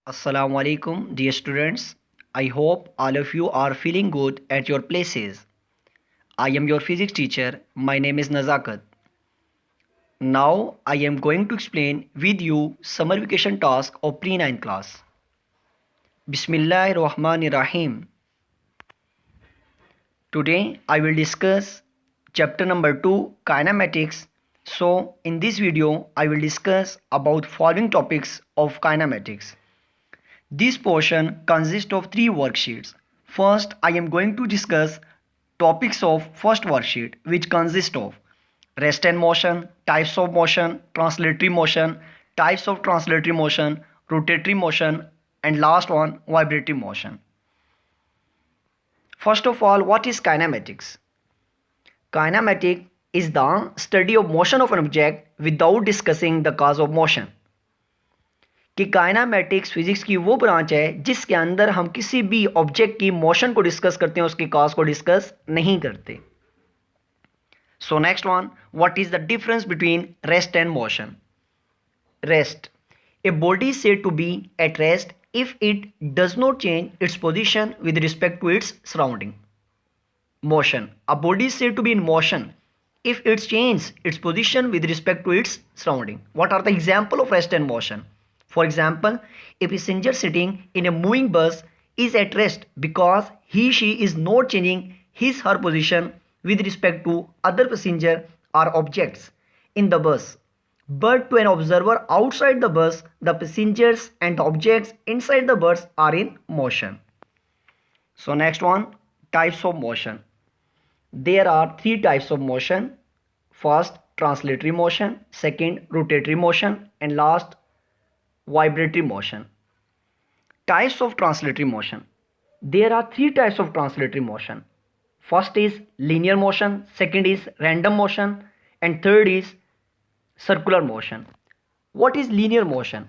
Assalamu alaikum, dear students. I hope all of you are feeling good at your places. I am your physics teacher. My name is Nazakat. Now I am going to explain with you summer vacation task of pre-9 class. Bismillahirrahmanirrahim. Today I will discuss chapter number 2 kinematics. So in this video I will discuss about following topics of kinematics. This portion consists of 3 worksheets. First, I am going to discuss topics of first worksheet, which consist of rest and motion, types of motion, translatory motion, types of translatory motion, rotatory motion, and last one, vibratory motion. First of all, what is kinematics? Kinematic is the study of motion of an object without discussing the cause of motion. कि kinematics physics की वो branch है जिसके अंदर हम किसी भी object की मोशन को डिस्कस करते हैं, उसके कॉज को डिस्कस नहीं करते. So next one, what is the difference between rest and motion. Rest, a body is said to be at rest if it does not change its position with respect to its surrounding. Motion, a body is said to be in motion if it changes its position with respect to its surrounding. What are the example of rest and motion? For example, a passenger sitting in a moving bus is at rest because she is not changing his her position with respect to other passenger or objects in the bus. But to an observer outside the bus, the passengers and the objects inside the bus are in motion. So next one, types of motion. There are 3 types of motion. First, translatory motion, second, rotatory motion, and last, vibratory motion. Types of translatory motion. There are 3 types of translatory motion. First is linear motion, second is random motion, and third is circular motion. What is linear motion?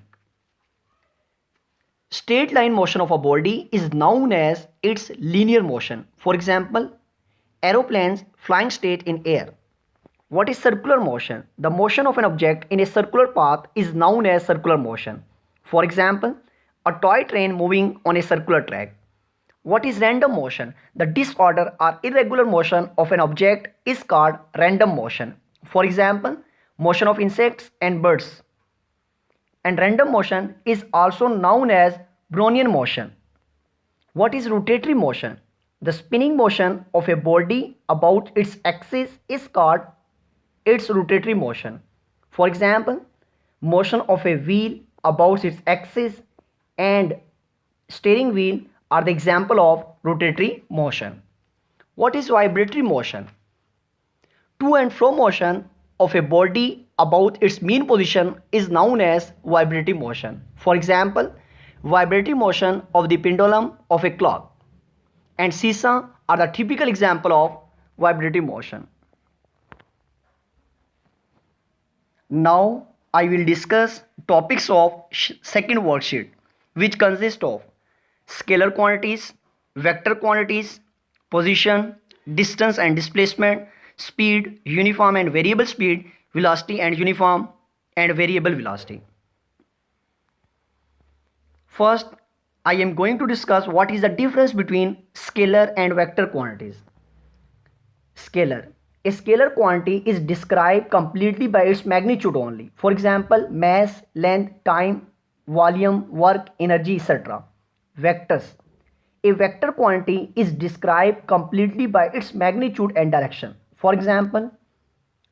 Straight line motion of a body is known as its linear motion. For example, aeroplanes flying straight in air. What is circular motion? The motion of an object in a circular path is known as circular motion. For example, a toy train moving on a circular track. What is random motion? The disorder or irregular motion of an object is called random motion. For example, motion of insects and birds. And random motion is also known as Brownian motion. What is rotatory motion? The spinning motion of a body about its axis is called its rotatory motion. For example, motion of a wheel about its axis and steering wheel are the example of rotatory motion. What is vibratory motion? To and fro motion of a body about its mean position is known as vibratory motion. For example, vibratory motion of the pendulum of a clock and seesaw are the typical example of vibratory motion. Now I will discuss topics of second worksheet, which consist of scalar quantities, vector quantities, position, distance and displacement, speed, uniform and variable speed, velocity and uniform and variable velocity. First, I am going to discuss what is the difference between scalar and vector quantities. Scalar. A scalar quantity is described completely by its magnitude only. For example, mass, length, time, volume, work, energy, etc. Vectors. A vector quantity is described completely by its magnitude and direction. For example,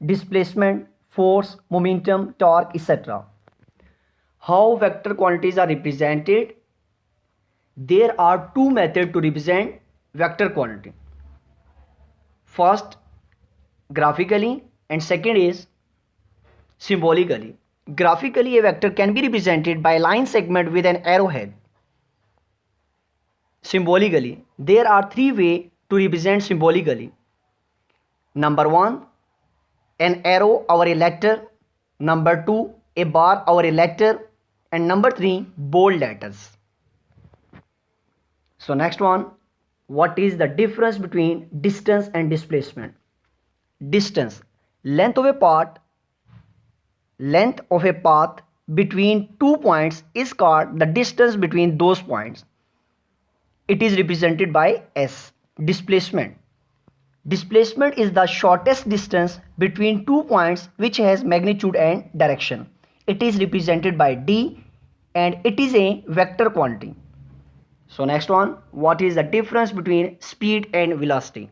displacement, force, momentum, torque, etc. How vector quantities are represented? There are 2 methods to represent vector quantity. First, graphically, and second is symbolically. Graphically, a vector can be represented by a line segment with an arrowhead. Symbolically, there are 3 ways to represent symbolically. Number 1, an arrow over a letter. Number 2, a bar over a letter. And number 3, bold letters. So next one, what is the difference between distance and displacement? Distance, length of a path between 2 points is called the distance between those points. It is represented by S. Displacement. Displacement is the shortest distance between 2 points which has magnitude and direction. It is represented by D and it is a vector quantity. So next one, what is the difference between speed and velocity?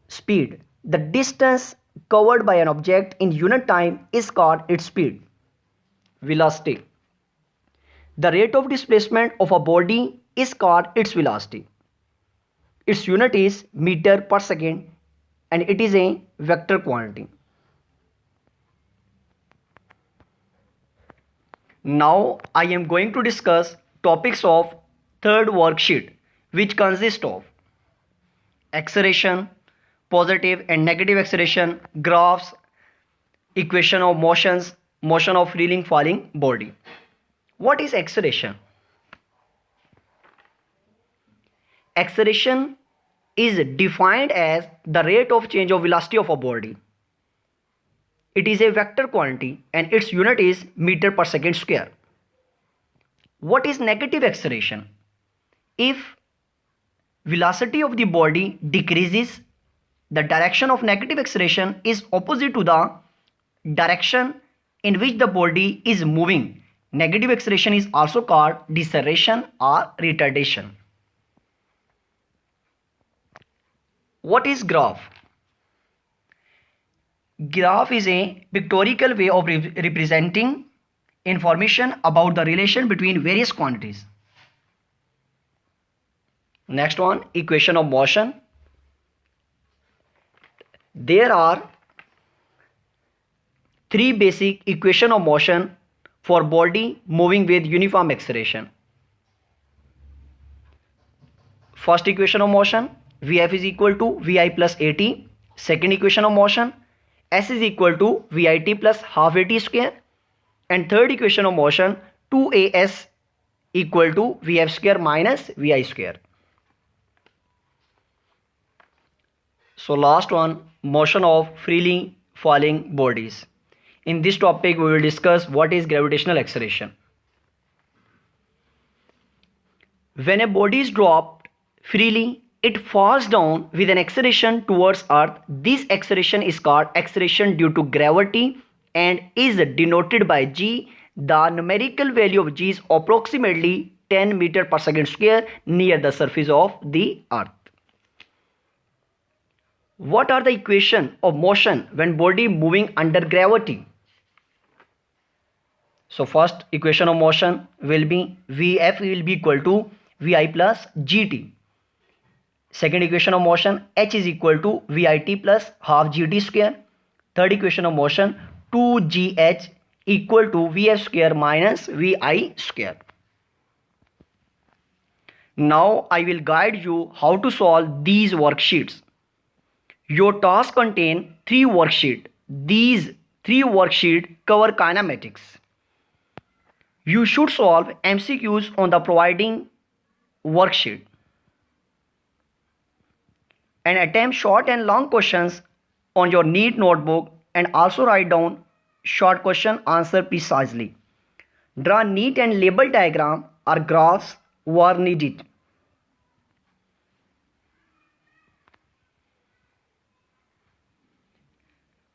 Speed. The distance covered by an object in unit time is called its speed. Velocity. The rate of displacement of a body is called its velocity. Its unit is meter per second and it is a vector quantity. Now I am going to discuss topics of third worksheet, which consist of acceleration, positive and negative acceleration, graphs, equation of motions, motion of freely falling body. What is acceleration? Acceleration is defined as the rate of change of velocity of a body. It is a vector quantity and its unit is meter per second square. What is negative acceleration? If velocity of the body decreases, the direction of negative acceleration is opposite to the direction in which the body is moving. Negative acceleration is also called deceleration or retardation. What is graph? Graph is a pictorial way of representing information about the relation between various quantities. Next one, equation of motion. There are three basic equations of motion for body moving with uniform acceleration. First equation of motion, Vf is equal to Vi plus At. Second equation of motion, S is equal to Vit plus half At square. And third equation of motion, 2As equal to Vf square minus Vi square. So last one, motion of freely falling bodies. In this topic we will discuss what is gravitational acceleration. When a body is dropped freely, it falls down with an acceleration towards earth. This acceleration is called acceleration due to gravity and is denoted by g. The numerical value of g is approximately 10 meter per second square near the surface of the earth. What are the equations of motion when body moving under gravity? So first equation of motion will be Vf will be equal to Vi plus Gt. Second equation of motion, H is equal to Vit plus half Gt square. Third equation of motion, 2Gh equal to Vf square minus Vi square. Now I will guide you how to solve these worksheets. Your task contain 3 worksheets. These 3 worksheets cover kinematics. You should solve MCQs on the providing worksheet and attempt short and long questions on your neat notebook and also write down short question answer precisely. Draw neat and label diagram or graphs where needed.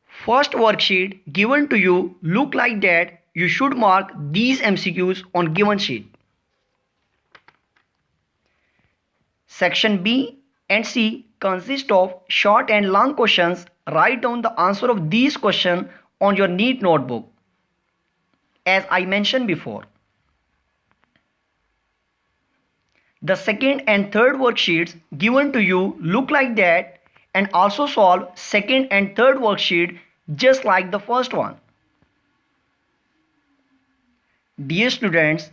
First worksheet given to you look like that. You should mark these MCQs on given sheet. Section B and C consist of short and long questions. Write down the answer of these questions on your neat notebook as I mentioned before. The second and third worksheets given to you look like that and also solve second and third worksheet just like the first one. Dear students,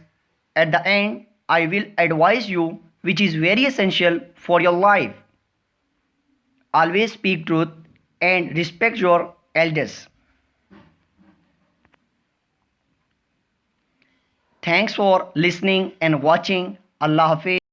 at the end I will advise you which is very essential for your life. Always speak truth and respect your elders. Thanks for listening and watching. Allah Hafiz.